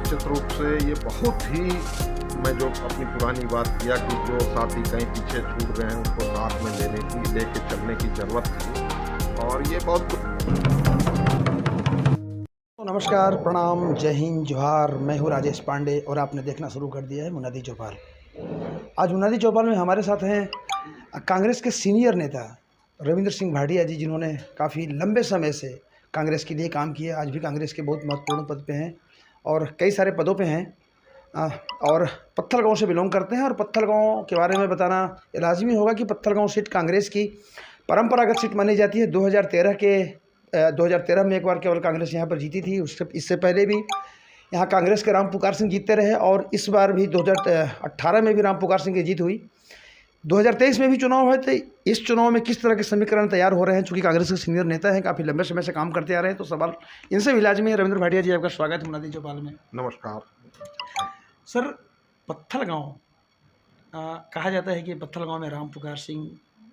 निश्चित रूप से ये बहुत ही, मैं जो अपनी पुरानी बात किया कि जो साथी कहीं पीछे छूट गए हैं उनको साथ में लेके चलने की ज़रूरत थी और ये बहुत। तो नमस्कार, प्रणाम, जय हिंद, जोहार। मैं हूँ राजेश पांडे और आपने देखना शुरू कर दिया है मुनादी चौपाल। आज मुनादी चौपाल में हमारे साथ हैं कांग्रेस के सीनियर नेता रविंद्र सिंह भाटिया जी, जिन्होंने काफ़ी लंबे समय से कांग्रेस के लिए काम किया। आज भी कांग्रेस के बहुत महत्वपूर्ण पद पे हैं और कई सारे पदों पे हैं और पत्थल गांव से बिलोंग करते हैं। और पत्थल गांव के बारे में बताना लाजमी होगा कि पत्थल गांव सीट कांग्रेस की परंपरागत सीट मानी जाती है। 2013 में एक बार केवल कांग्रेस यहाँ पर जीती थी। इससे पहले भी यहाँ कांग्रेस के राम पुकार सिंह जीतते रहे और इस बार भी 2018 में भी राम पुकार सिंह की जीत हुई। 2023 में भी चुनाव है। तो इस चुनाव में किस तरह के समीकरण तैयार हो रहे हैं, चूँकि कांग्रेस के सीनियर नेता हैं, काफ़ी लंबे समय से काम करते आ रहे हैं, तो सवाल इनसे भी लाजमी है। रविंद्र भाटिया जी, आपका स्वागत है मुनादी चौपाल में। नमस्कार सर, पत्थल गाँव कहा जाता है कि पत्थल गाँव में राम पुकार सिंह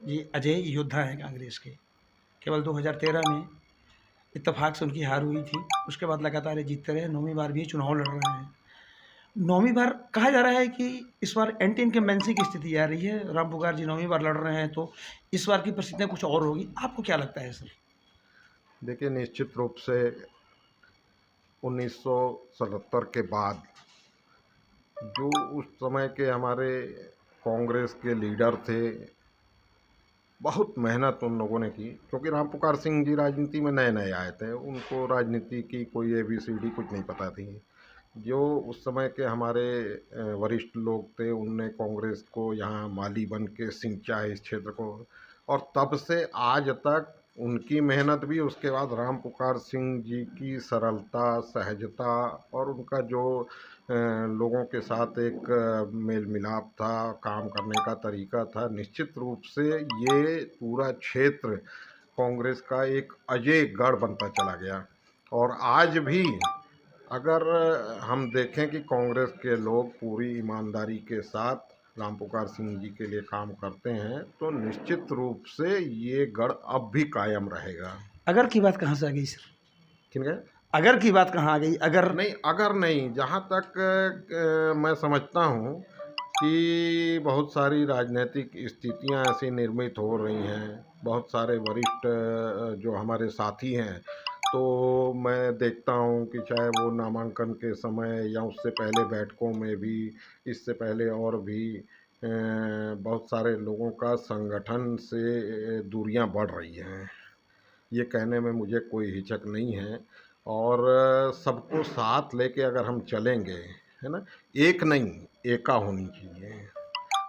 जी अजय योद्धा हैं कांग्रेस के। केवल 2013 में इत्तेफाक से उनकी हार हुई थी, उसके बाद लगातार ये जीतते रहे। 9वीं बार भी चुनाव लड़ रहे हैं। 9वीं बार कहा जा रहा है कि इस बार एंटी इनकम्बेंसी की स्थिति आ रही है। राम पुकार जी 9वीं बार लड़ रहे हैं, तो इस बार की परिस्थितियाँ कुछ और होगी। आपको क्या लगता है सर? देखिए, निश्चित रूप से 1977 के बाद जो उस समय के हमारे कांग्रेस के लीडर थे, बहुत मेहनत उन लोगों ने की, क्योंकि राम पुकार सिंह जी राजनीति में नए नए आए थे। उनको राजनीति की कोई ABCD कुछ नहीं पता थी। जो उस समय के हमारे वरिष्ठ लोग थे, उनने कांग्रेस को यहाँ माली बन के सिंचा इस क्षेत्र को, और तब से आज तक उनकी मेहनत भी, उसके बाद राम पुकार सिंह जी की सरलता, सहजता और उनका जो लोगों के साथ एक मेल मिलाप था, काम करने का तरीका था, निश्चित रूप से ये पूरा क्षेत्र कांग्रेस का एक अजय गढ़ बनता चला गया। और आज भी अगर हम देखें कि कांग्रेस के लोग पूरी ईमानदारी के साथ राम पुकार सिंह जी के लिए काम करते हैं, तो निश्चित रूप से ये गढ़ अब भी कायम रहेगा। अगर की बात कहाँ से आ गई सर? किन अगर की बात कहाँ आ गई? अगर नहीं, जहाँ तक मैं समझता हूँ कि बहुत सारी राजनीतिक स्थितियाँ ऐसी निर्मित हो रही हैं, बहुत सारे वरिष्ठ जो हमारे साथी हैं, तो मैं देखता हूँ कि चाहे वो नामांकन के समय या उससे पहले बैठकों में भी, इससे पहले और भी बहुत सारे लोगों का संगठन से दूरियां बढ़ रही हैं। ये कहने में मुझे कोई हिचक नहीं है। और सबको साथ लेके अगर हम चलेंगे, है ना, एक नहीं, एका होनी चाहिए।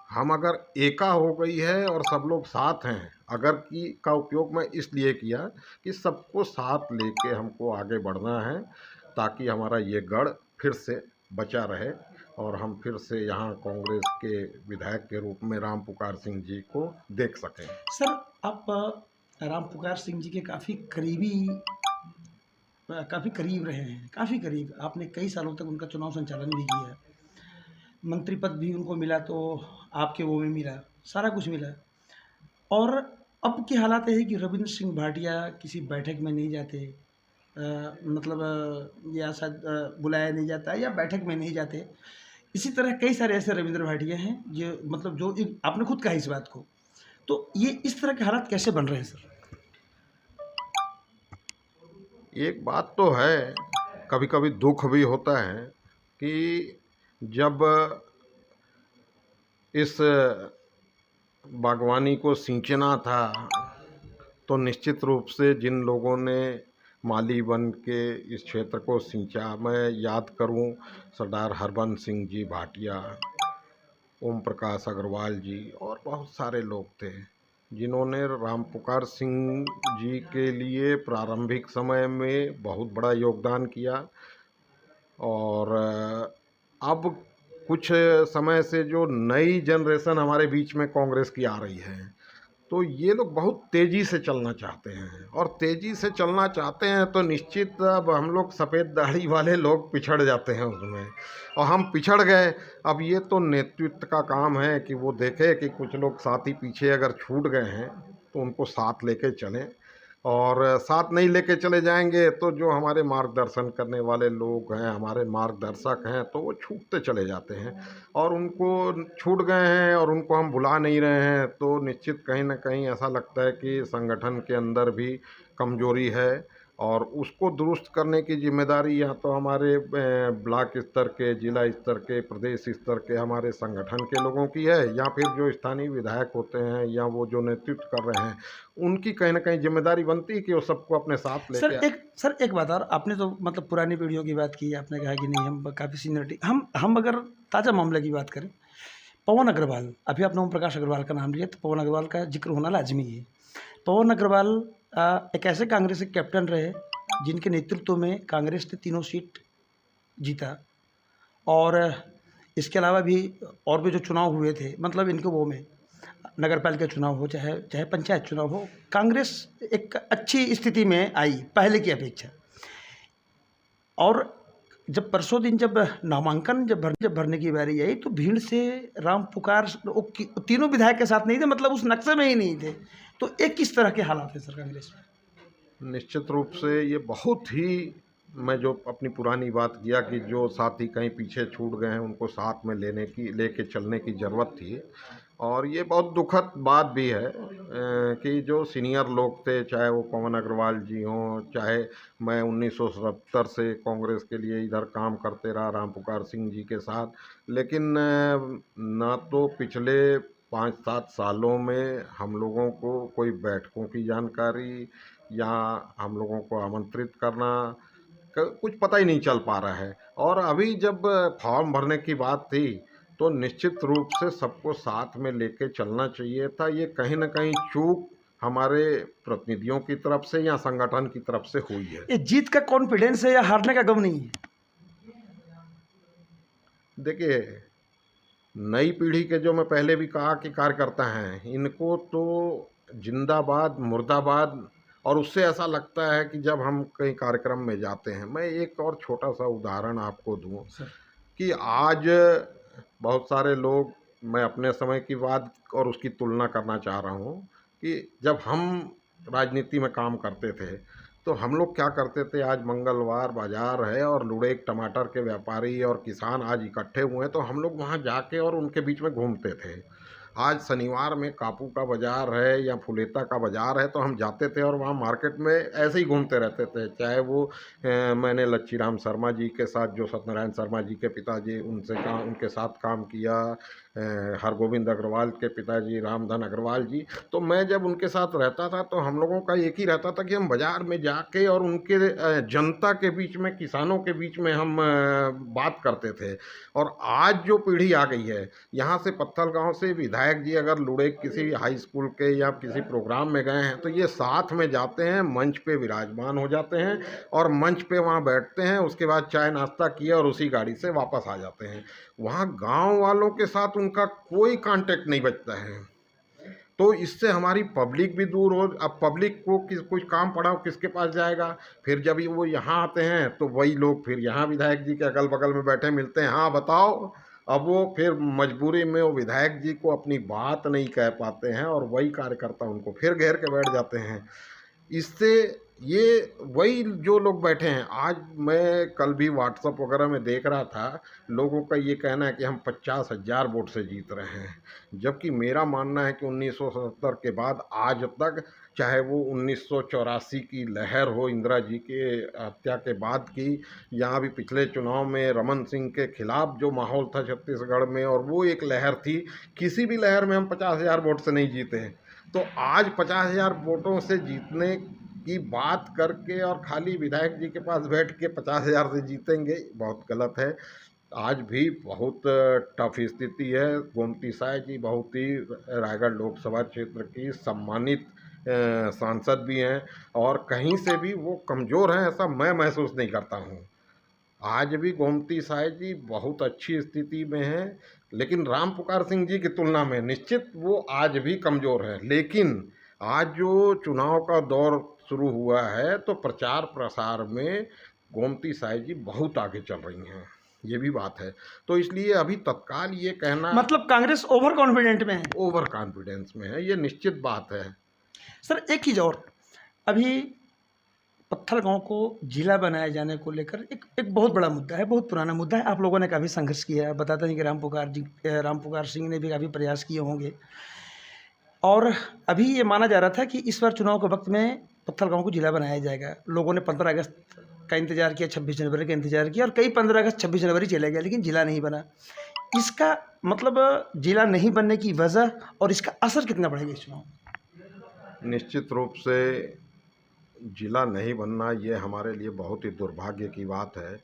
हम अगर एका हो गई है और सब लोग साथ हैं, अगर की का उपयोग मैं इसलिए किया कि सबको साथ लेके हमको आगे बढ़ना है, ताकि हमारा ये गढ़ फिर से बचा रहे और हम फिर से यहाँ कांग्रेस के विधायक के रूप में राम पुकार सिंह जी को देख सकें। सर, आप राम पुकार सिंह जी के काफ़ी करीब रहे हैं, काफ़ी करीब। आपने कई सालों तक उनका चुनाव संचालन भी किया, मंत्री पद भी उनको मिला, तो आपके वो में मिला, सारा कुछ मिला। और अब के हालात ये है कि रविंद्र सिंह भाटिया किसी बैठक में नहीं जाते, या शायद बुलाया नहीं जाता या बैठक में नहीं जाते। इसी तरह कई सारे ऐसे रविंद्र भाटिया हैं जो आपने खुद कहा इस बात को। तो ये इस तरह के हालात कैसे बन रहे हैं सर? एक बात तो है, कभी कभी दुख भी होता है कि जब इस बागवानी को सींचना था, तो निश्चित रूप से जिन लोगों ने माली बन के इस क्षेत्र को सींचा, मैं याद करूं, सरदार हरबंस सिंह जी भाटिया, ओम प्रकाश अग्रवाल जी और बहुत सारे लोग थे जिन्होंने राम पुकार सिंह जी के लिए प्रारंभिक समय में बहुत बड़ा योगदान किया। और अब कुछ समय से जो नई जनरेशन हमारे बीच में कांग्रेस की आ रही है, तो ये लोग बहुत तेज़ी से चलना चाहते हैं, और तेज़ी से चलना चाहते हैं तो निश्चित अब हम लोग सफ़ेद दाढ़ी वाले लोग पिछड़ जाते हैं उसमें, और हम पिछड़ गए। अब ये तो नेतृत्व का काम है कि वो देखे कि कुछ लोग साथी पीछे अगर छूट गए हैं तो उनको साथ लेके चलें। और साथ नहीं लेके चले जाएंगे तो जो हमारे मार्गदर्शन करने वाले लोग हैं, हमारे मार्गदर्शक हैं, तो वो छूटते चले जाते हैं और उनको छूट गए हैं और उनको हम भुला नहीं रहे हैं, तो निश्चित कहीं ना कहीं ऐसा लगता है कि संगठन के अंदर भी कमजोरी है और उसको दुरुस्त करने की जिम्मेदारी या तो हमारे ब्लॉक स्तर के, जिला स्तर के, प्रदेश स्तर के हमारे संगठन के लोगों की है, या फिर जो स्थानीय विधायक होते हैं या वो जो नेतृत्व कर रहे हैं उनकी कहीं ना कहीं जिम्मेदारी बनती है कि वो सबको अपने साथ लेके। सर एक बात और, आपने तो मतलब पुरानी पीढ़ियों की बात की, आपने कहा कि नहीं हम काफ़ी सीनियरिटी, हम अगर ताज़ा मामले की बात करें, पवन अग्रवाल, अभी आपने ओम प्रकाश अग्रवाल का नाम लिया तो पवन अग्रवाल का जिक्र होना लाजमी है। पवन अग्रवाल एक ऐसे कांग्रेस के कैप्टन रहे जिनके नेतृत्व में कांग्रेस ने 3 सीट जीता, और इसके अलावा भी और भी जो चुनाव हुए थे, मतलब इनके वो में नगर पालिका चुनाव हो चाहे चाहे पंचायत चुनाव हो, कांग्रेस एक अच्छी स्थिति में आई पहले की अपेक्षा। और जब परसों दिन जब नामांकन जब भरने की बारी आई तो भीड़ से राम पुकार तीनों विधायक के साथ नहीं थे, मतलब उस नक्शे में ही नहीं थे। तो एक किस तरह के हालात है सर कांग्रेस में? निश्चित रूप से ये बहुत ही, मैं जो अपनी पुरानी बात किया कि जो साथी कहीं पीछे छूट गए हैं उनको साथ में लेके चलने की ज़रूरत थी। और ये बहुत दुखद बात भी है कि जो सीनियर लोग थे, चाहे वो पवन अग्रवाल जी हों, चाहे मैं 1970 से कांग्रेस के लिए इधर काम करते रहा राम पुकार सिंह जी के साथ, लेकिन ना तो पिछले 5-7 सालों में हम लोगों को कोई बैठकों की जानकारी या हम लोगों को आमंत्रित करना कुछ पता ही नहीं चल पा रहा है। और अभी जब फॉर्म भरने की बात थी तो निश्चित रूप से सबको साथ में लेके चलना चाहिए था। ये कहीं ना कहीं चूक हमारे प्रतिनिधियों की तरफ से या संगठन की तरफ से हुई है। ये जीत का कॉन्फिडेंस है या हारने का गम नहीं है? देखिए, नई पीढ़ी के जो मैं पहले भी कहा कि कार्यकर्ता हैं, इनको तो जिंदाबाद मुर्दाबाद, और उससे ऐसा लगता है कि जब हम कहीं कार्यक्रम में जाते हैं, मैं एक और छोटा सा उदाहरण आपको दूं कि आज बहुत सारे लोग, मैं अपने समय की बात और उसकी तुलना करना चाह रहा हूँ कि जब हम राजनीति में काम करते थे तो हम लोग क्या करते थे, आज मंगलवार बाजार है और लुढ़े टमाटर के व्यापारी और किसान आज इकट्ठे हुए हैं तो हम लोग वहाँ जाके और उनके बीच में घूमते थे। आज शनिवार में कापू का बाज़ार है या फुलेता का बाज़ार है तो हम जाते थे और वहाँ मार्केट में ऐसे ही घूमते रहते थे। चाहे वो मैंने लच्छी राम शर्मा जी के साथ, जो सत्यनारायण शर्मा जी के पिताजी, उनके साथ काम किया, हरगोविंद अग्रवाल के पिताजी रामधन अग्रवाल जी, तो मैं जब उनके साथ रहता था तो हम लोगों का एक ही रहता था कि हम बाज़ार में जाके और उनके जनता के बीच में, किसानों के बीच में हम बात करते थे। और आज जो पीढ़ी आ गई है, यहाँ से पत्थल गांव से विधायक जी अगर लुढ़े किसी हाई स्कूल के या किसी प्रोग्राम में गए हैं तो ये साथ में जाते हैं, मंच पे विराजमान हो जाते हैं और मंच पे वहाँ बैठते हैं, उसके बाद चाय नाश्ता किया और उसी गाड़ी से वापस आ जाते हैं। वहाँ गांव वालों के साथ उनका कोई कांटेक्ट नहीं बचता है। तो इससे हमारी पब्लिक भी दूर हो। अब पब्लिक को कुछ काम पड़ा हो किसके पास जाएगा? फिर जब वो यहाँ आते हैं तो वही लोग फिर यहाँ विधायक जी के अगल बगल में बैठे मिलते हैं, हाँ बताओ। अब वो फिर मजबूरी में वो विधायक जी को अपनी बात नहीं कह पाते हैं और वही कार्यकर्ता उनको फिर घेर के बैठ जाते हैं। इससे ये वही जो लोग बैठे हैं, आज मैं कल भी व्हाट्सएप वगैरह में देख रहा था, लोगों का ये कहना है कि हम 50,000 वोट से जीत रहे हैं, जबकि मेरा मानना है कि 1977 के बाद आज तक, चाहे वो 1984 की लहर हो इंदिरा जी के हत्या के बाद की, यहाँ भी पिछले चुनाव में रमन सिंह के खिलाफ जो माहौल था छत्तीसगढ़ में, और वो एक लहर थी, किसी भी लहर में हम 50,000 वोट से नहीं जीते हैं। तो आज 50,000 वोटों से जीतने की बात करके और खाली विधायक जी के पास बैठ के 50,000 से जीतेंगे, बहुत गलत है। आज भी बहुत टफ स्थिति है। गोमती साय जी बहुत ही रायगढ़ लोकसभा क्षेत्र की सम्मानित सांसद भी हैं और कहीं से भी वो कमज़ोर हैं ऐसा मैं महसूस नहीं करता हूँ। आज भी गोमती साय जी बहुत अच्छी स्थिति में हैं, लेकिन राम पुकार सिंह जी की तुलना में निश्चित वो आज भी कमज़ोर है। लेकिन आज जो चुनाव का दौर शुरू हुआ है तो प्रचार प्रसार में गोमती साय जी बहुत आगे चल रही हैं, ये भी बात है। तो इसलिए अभी तत्काल ये कहना, मतलब कांग्रेस ओवर कॉन्फिडेंट में है? ओवर कॉन्फिडेंस में है, ये निश्चित बात है। सर एक चीज़ और, अभी पत्थलगांव को जिला बनाए जाने को लेकर एक बहुत बड़ा मुद्दा है, बहुत पुराना मुद्दा है। आप लोगों ने काफ़ी संघर्ष किया है, बताते हैं कि राम पुकार सिंह ने भी काफ़ी प्रयास किए होंगे। और अभी ये माना जा रहा था कि इस बार चुनाव के वक्त में पत्थलगांव को जिला बनाया जाएगा। लोगों ने 15 अगस्त का इंतजार किया, 26 जनवरी का इंतजार किया, और कई 15 अगस्त 26 जनवरी चले गए, लेकिन जिला नहीं बना। इसका मतलब जिला नहीं बनने की वजह और इसका असर कितना पड़ेगा इस चुनाव में? निश्चित रूप से जिला नहीं बनना ये हमारे लिए बहुत ही दुर्भाग्य की बात है।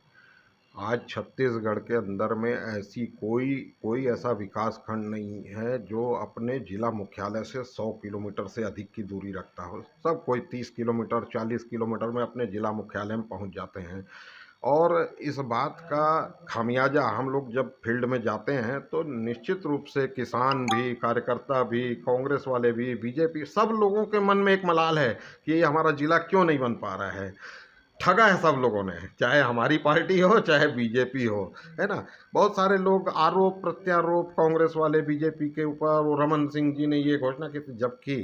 आज छत्तीसगढ़ के अंदर में ऐसी कोई ऐसा विकास खंड नहीं है जो अपने जिला मुख्यालय से 100 किलोमीटर से अधिक की दूरी रखता हो। सब कोई 30 किलोमीटर 40 किलोमीटर में अपने जिला मुख्यालय में पहुंच जाते हैं। और इस बात का खामियाजा हम लोग जब फील्ड में जाते हैं तो निश्चित रूप से किसान भी, कार्यकर्ता भी, कांग्रेस वाले भी, बीजेपी, सब लोगों के मन में एक मलाल है कि ये हमारा जिला क्यों नहीं बन पा रहा है। ठगा है सब लोगों ने, चाहे हमारी पार्टी हो चाहे बीजेपी हो, है ना। बहुत सारे लोग आरोप प्रत्यारोप कांग्रेस वाले बीजेपी के ऊपर, वो रमन सिंह जी ने ये घोषणा की थी, जबकि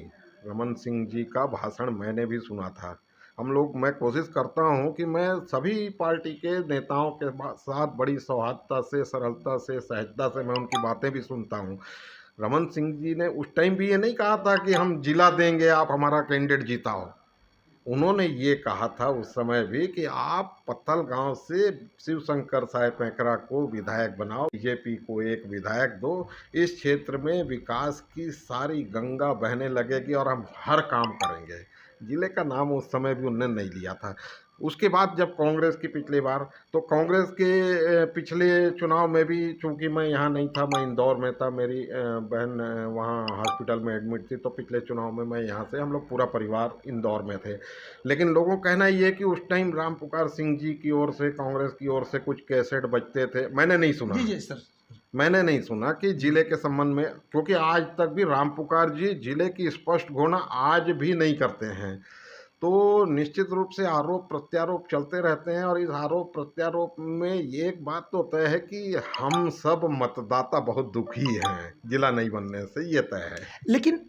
रमन सिंह जी का भाषण मैंने भी सुना था। मैं कोशिश करता हूं कि मैं सभी पार्टी के नेताओं के साथ बड़ी सौहार्दता से, सरलता से, सहजता से मैं उनकी बातें भी सुनता हूं। रमन सिंह जी ने उस टाइम भी ये नहीं कहा था कि हम जिला देंगे, आप हमारा कैंडिडेट जिताओ। उन्होंने ये कहा था उस समय भी कि आप पत्थलगांव से शिवशंकर साय पैकरा को विधायक बनाओ, बीजेपी को एक विधायक दो, इस क्षेत्र में विकास की सारी गंगा बहने लगेगी और हम हर काम करेंगे। जिले का नाम उस समय भी उन्होंने नहीं लिया था। उसके बाद जब कांग्रेस की पिछली बार, तो कांग्रेस के पिछले चुनाव में भी, चूंकि मैं यहाँ नहीं था, मैं इंदौर में था, मेरी बहन वहाँ हॉस्पिटल में एडमिट थी, तो पिछले चुनाव में मैं यहाँ से, हम लोग पूरा परिवार इंदौर में थे। लेकिन लोगों का कहना ये है कि उस टाइम राम पुकार सिंह जी की ओर से, कांग्रेस की ओर से कुछ कैसेट बजते थे। मैंने नहीं सुना, जी सर, मैंने नहीं सुना कि जिले के संबंध में, क्योंकि आज तक भी राम पुकार जी जिले की स्पष्ट घोषणा आज भी नहीं करते हैं। तो निश्चित रूप से आरोप प्रत्यारोप चलते रहते हैं, और इस आरोप प्रत्यारोप में ये एक बात तो तय है कि हम सब मतदाता बहुत दुखी हैं जिला नहीं बनने से, ये तय है। लेकिन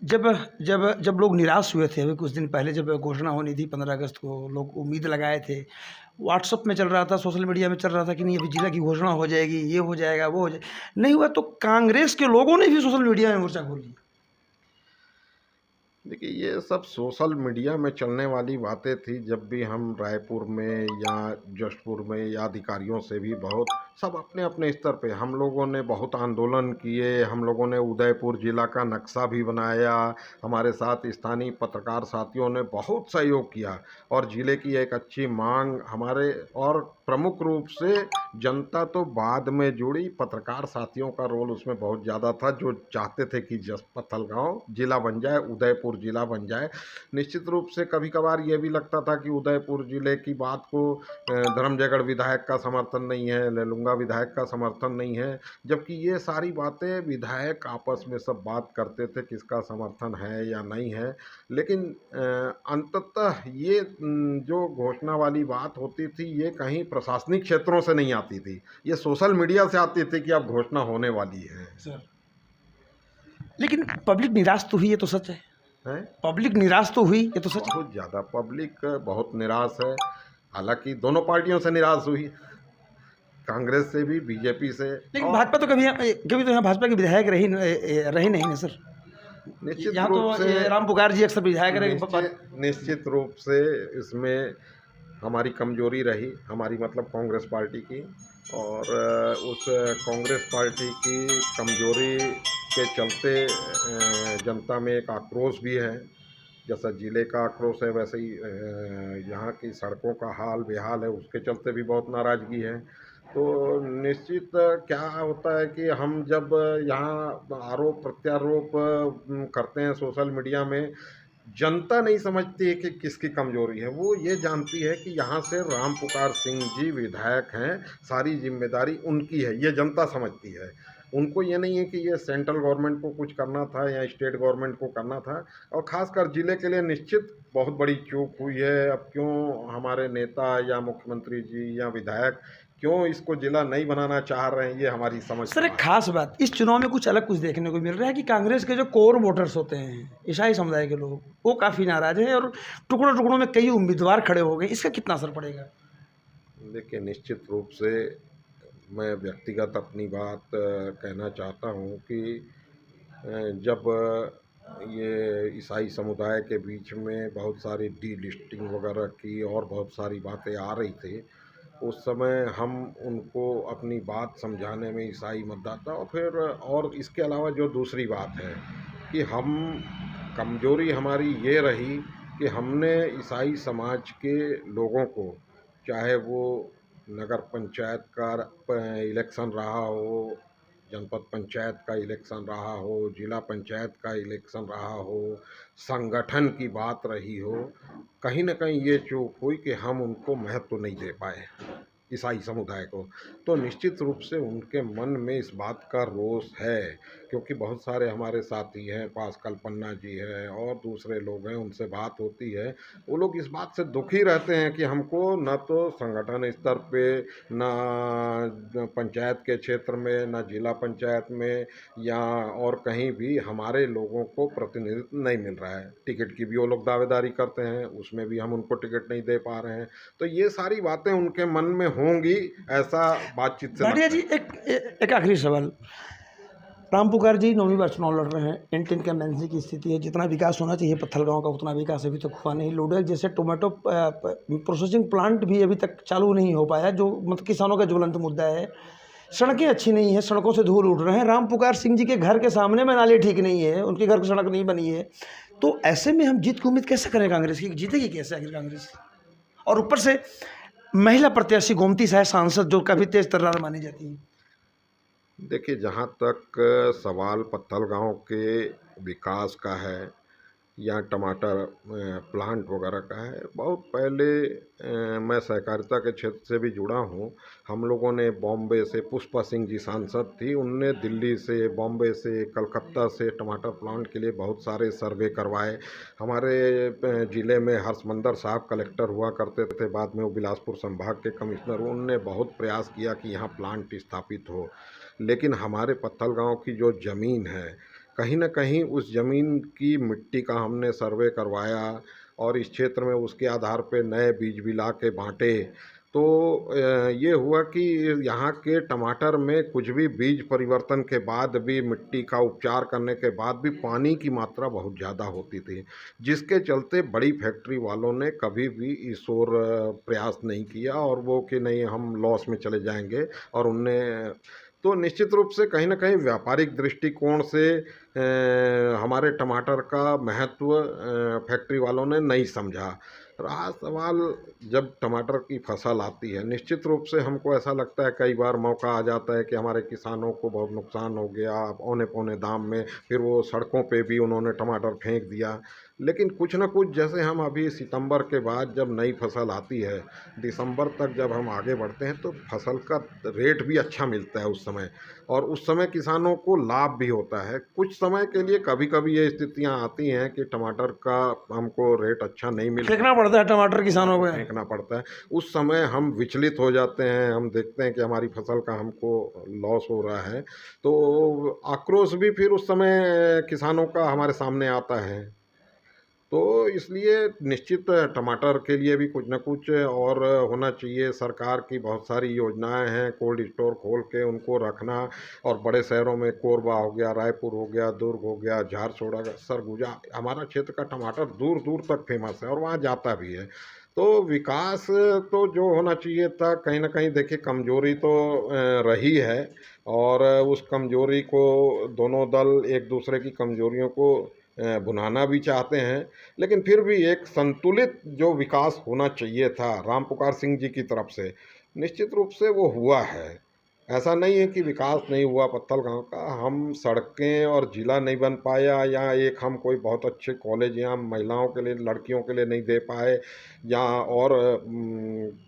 जब जब जब लोग निराश हुए थे, अभी कुछ दिन पहले जब घोषणा होनी थी 15 अगस्त को, लोग उम्मीद लगाए थे, व्हाट्सएप में चल रहा था, सोशल मीडिया में चल रहा था कि नहीं अभी जिला की घोषणा हो जाएगी, ये हो जाएगा, वो हो जाएगा, नहीं हुआ। तो कांग्रेस के लोगों ने भी सोशल मीडिया में मोर्चा खोल लिया। देखिए, ये सब सोशल मीडिया में चलने वाली बातें थी। जब भी हम रायपुर में या जशपुर में या अधिकारियों से भी बहुत, सब अपने अपने स्तर पे हम लोगों ने बहुत आंदोलन किए। हम लोगों ने उदयपुर जिला का नक्शा भी बनाया, हमारे साथ स्थानीय पत्रकार साथियों ने बहुत सहयोग किया, और जिले की एक अच्छी मांग हमारे, और प्रमुख रूप से जनता तो बाद में जुड़ी, पत्रकार साथियों का रोल उसमें बहुत ज़्यादा था, जो चाहते थे कि पत्थलगांव जिला बन जाए, उदयपुर जिला बन जाए। निश्चित रूप से कभी कभार ये भी लगता था कि उदयपुर जिले की बात को धर्मजयगढ़ विधायक का समर्थन नहीं है, लेलुंगा विधायक का समर्थन नहीं है, जबकि ये सारी बातें विधायक आपस में सब बात करते थे किसका समर्थन है या नहीं है। लेकिन अंततः ये जो घोषणा वाली बात होती थी, ये कहीं प्रशासनिक क्षेत्रों से नहीं आती थी, ये सोशल मीडिया से आती थी कि अब घोषणा होने वाली है सर। लेकिन पब्लिक निराश तो हुई, ये तो सच है। हैं? पब्लिक निराश तो हुई, ये तो सच है। बहुत ज़्यादा पब्लिक बहुत निराश है। हालांकि दोनों पार्टियों से निराश हुई, कांग्रेस से भी, बीजेपी से। लेकिन भाजपा तो कभी तो यहाँ भाजपा के विधायक रही नहीं ना सर। निश्चित यहाँ रूप तो से राम पुकार जी अक्सर विधायक रहे। निश्चित रूप से इसमें हमारी कमजोरी रही, हमारी मतलब कांग्रेस पार्टी की, और उस कांग्रेस पार्टी की कमजोरी के चलते जनता में एक आक्रोश भी है। जैसा जिले का आक्रोश है, वैसे ही यहाँ की सड़कों का हाल बेहाल है, उसके चलते भी बहुत नाराज़गी है। तो निश्चित क्या होता है कि हम जब यहाँ आरोप प्रत्यारोप करते हैं सोशल मीडिया में, जनता नहीं समझती है कि किसकी कमजोरी है। वो ये जानती है कि यहाँ से राम पुकार सिंह जी विधायक हैं, सारी जिम्मेदारी उनकी है, ये जनता समझती है। उनको ये नहीं है कि ये सेंट्रल गवर्नमेंट को कुछ करना था या स्टेट गवर्नमेंट को करना था। और ख़ासकर ज़िले के लिए निश्चित बहुत बड़ी चूक हुई है। अब क्यों हमारे नेता या मुख्यमंत्री जी या विधायक क्यों इसको ज़िला नहीं बनाना चाह रहे हैं, ये हमारी समझ सर से एक बाहर है। खास बात, इस चुनाव में कुछ अलग कुछ देखने को मिल रहा है कि कांग्रेस के जो कोर वोटर्स होते हैं, ईसाई समुदाय के लोग, वो काफ़ी नाराज हैं और टुकड़ों टुकड़ों में कई उम्मीदवार खड़े हो गए। इसका कितना असर पड़ेगा? देखिए, निश्चित रूप से मैं व्यक्तिगत अपनी बात कहना चाहता हूँ कि जब ये ईसाई समुदाय के बीच में बहुत सारी डीलिस्टिंग वगैरह की और बहुत सारी बातें आ रही थी, उस समय हम उनको अपनी बात समझाने में, ईसाई मतदाता, और फिर और इसके अलावा जो दूसरी बात है कि हम कमज़ोरी हमारी ये रही कि हमने ईसाई समाज के लोगों को, चाहे वो नगर पंचायत का इलेक्शन रहा हो, जनपद पंचायत का इलेक्शन रहा हो, जिला पंचायत का इलेक्शन रहा हो, संगठन की बात रही हो, कहीं न कहीं ये चूक हुई कि हम उनको महत्व नहीं दे पाए, ईसाई समुदाय को। तो निश्चित रूप से उनके मन में इस बात का रोष है, क्योंकि बहुत सारे हमारे साथी हैं, पास्कल पन्ना जी हैं और दूसरे लोग हैं, उनसे बात होती है। वो लोग इस बात से दुखी रहते हैं कि हमको न तो संगठन स्तर पे, ना पंचायत के क्षेत्र में, ना जिला पंचायत में या और कहीं भी हमारे लोगों को प्रतिनिधित्व नहीं मिल रहा है। टिकट की भी वो लोग दावेदारी करते हैं, उसमें भी हम उनको टिकट नहीं दे पा रहे हैं। तो ये सारी बातें उनके मन में होंगी, ऐसा बातचीत से भाटिया लगता जी, है। एक आखिरी सवाल। राम पुकार जी 9वीं बार चुनाव लड़ रहे हैं, एंटी इनकम्बेंसी की स्थिति है, जितना विकास होना चाहिए पत्थलगांव का उतना विकास अभी तक हुआ नहीं। लोडल जैसे टोमेटो प्रोसेसिंग प्लांट भी अभी तक चालू नहीं हो पाया, जो मतलब किसानों का ज्वलंत मुद्दा है। सड़कें अच्छी नहीं है, सड़कों से धूल उड़ रहे हैं। राम पुकार सिंह जी के घर के सामने में नाली ठीक नहीं है, उनके घर की सड़क नहीं बनी है। तो ऐसे में हम जीत की उम्मीद कैसे करें कांग्रेस की? जीतेगी कैसे आखिर कांग्रेस? और ऊपर से महिला प्रत्याशी गोमती साहब सांसद, जो काफ़ी तेज तर्रार मानी जाती है। देखिए, जहाँ तक सवाल पत्थलगांव के विकास का है या टमाटर प्लांट वगैरह का है, बहुत पहले मैं सहकारिता के क्षेत्र से भी जुड़ा हूँ। हम लोगों ने बॉम्बे से, पुष्पा सिंह जी सांसद थी, उनने दिल्ली से, बॉम्बे से, कलकत्ता से टमाटर प्लांट के लिए बहुत सारे सर्वे करवाए। हमारे ज़िले में हर्षमंदर साहब कलेक्टर हुआ करते थे, बाद में वो बिलासपुर संभाग के कमिश्नर हुए। उनने बहुत प्रयास किया कि यहाँ प्लांट स्थापित हो, लेकिन हमारे पत्थलगांव की जो ज़मीन है, कहीं न कहीं उस ज़मीन की मिट्टी का हमने सर्वे करवाया और इस क्षेत्र में उसके आधार पे नए बीज भी ला के बाँटे। तो ये हुआ कि यहाँ के टमाटर में कुछ भी बीज परिवर्तन के बाद भी, मिट्टी का उपचार करने के बाद भी पानी की मात्रा बहुत ज़्यादा होती थी, जिसके चलते बड़ी फैक्ट्री वालों ने कभी भी इस ओर प्रयास नहीं किया, और वो कि नहीं हम लॉस में चले जाएंगे। और उनने तो निश्चित रूप से कहीं न कहीं व्यापारिक दृष्टिकोण से हमारे टमाटर का महत्व फैक्ट्री वालों ने नहीं समझा। रहा सवाल, जब टमाटर की फसल आती है, निश्चित रूप से हमको ऐसा लगता है, कई बार मौका आ जाता है कि हमारे किसानों को बहुत नुकसान हो गया औने पौने दाम में, फिर वो सड़कों पे भी उन्होंने टमाटर फेंक दिया। लेकिन कुछ न कुछ, जैसे हम अभी सितंबर के बाद जब नई फसल आती है, दिसंबर तक जब हम आगे बढ़ते हैं, तो फसल का रेट भी अच्छा मिलता है उस समय, और उस समय किसानों को लाभ भी होता है। कुछ समय के लिए कभी कभी ये स्थितियां आती हैं कि टमाटर का हमको रेट अच्छा नहीं मिल फेंकना पड़ता है टमाटर किसानों को। फेंकना पड़ता है। उस समय हम विचलित हो जाते हैं, हम देखते हैं कि हमारी फसल का हमको लॉस हो रहा है, तो आक्रोश भी फिर उस समय किसानों का हमारे सामने आता है। तो इसलिए निश्चित टमाटर के लिए भी कुछ न कुछ और होना चाहिए। सरकार की बहुत सारी योजनाएं हैं, कोल्ड स्टोर खोल के उनको रखना, और बड़े शहरों में कोरबा हो गया, रायपुर हो गया, दुर्ग हो गया, झारसोड़ा, सरगुजा, हमारा क्षेत्र का टमाटर दूर दूर तक फेमस है और वहाँ जाता भी है। तो विकास तो जो होना चाहिए था, कहीं ना कहीं देखिए कमजोरी तो रही है, और उस कमजोरी को दोनों दल एक दूसरे की कमजोरियों को भुनाना भी चाहते हैं, लेकिन फिर भी एक संतुलित जो विकास होना चाहिए था राम पुकार सिंह जी की तरफ से, निश्चित रूप से वो हुआ है। ऐसा नहीं है कि विकास नहीं हुआ पत्थल गांव का। हम सड़कें और ज़िला नहीं बन पाया, या एक हम कोई बहुत अच्छे कॉलेज यहाँ महिलाओं के लिए, लड़कियों के लिए नहीं दे पाए, या और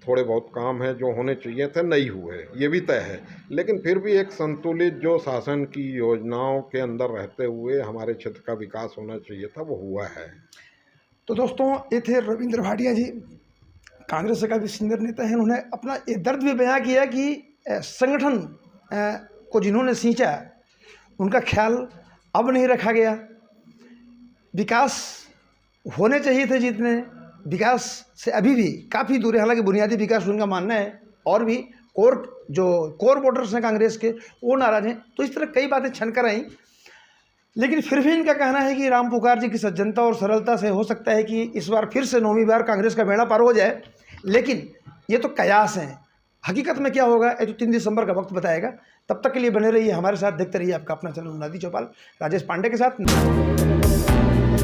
थोड़े बहुत काम हैं जो होने चाहिए थे नहीं हुए, ये भी तय है। लेकिन फिर भी एक संतुलित जो शासन की योजनाओं के अंदर रहते हुए हमारे क्षेत्र का विकास होना चाहिए था, वो हुआ है। तो दोस्तों, ये थे रविंद्र भाटिया जी, कांग्रेस के काफ़ी सीनियर नेता हैं। उन्होंने अपना ये दर्द भी बयां किया कि संगठन को जिन्होंने सींचा उनका ख्याल अब नहीं रखा गया। विकास होने चाहिए थे जितने, विकास से अभी भी काफ़ी दूर है। हालांकि बुनियादी विकास उनका मानना है, और भी कोर वोटर्स हैं कांग्रेस के, वो नाराज़ हैं। तो इस तरह कई बातें छन कर आई, लेकिन फिर भी इनका कहना है कि राम पुकार जी की सज्जनता और सरलता से हो सकता है कि इस बार फिर से 9वीं बार कांग्रेस का बेड़ा पार हो जाए। लेकिन ये तो कयास हैं, हकीकत में क्या होगा ये तो 3 दिसंबर का वक्त बताएगा। तब तक के लिए बने रहिए हमारे साथ, देखते रहिए आपका अपना चैनल मुनादी चौपाल राजेश पांडे के साथ।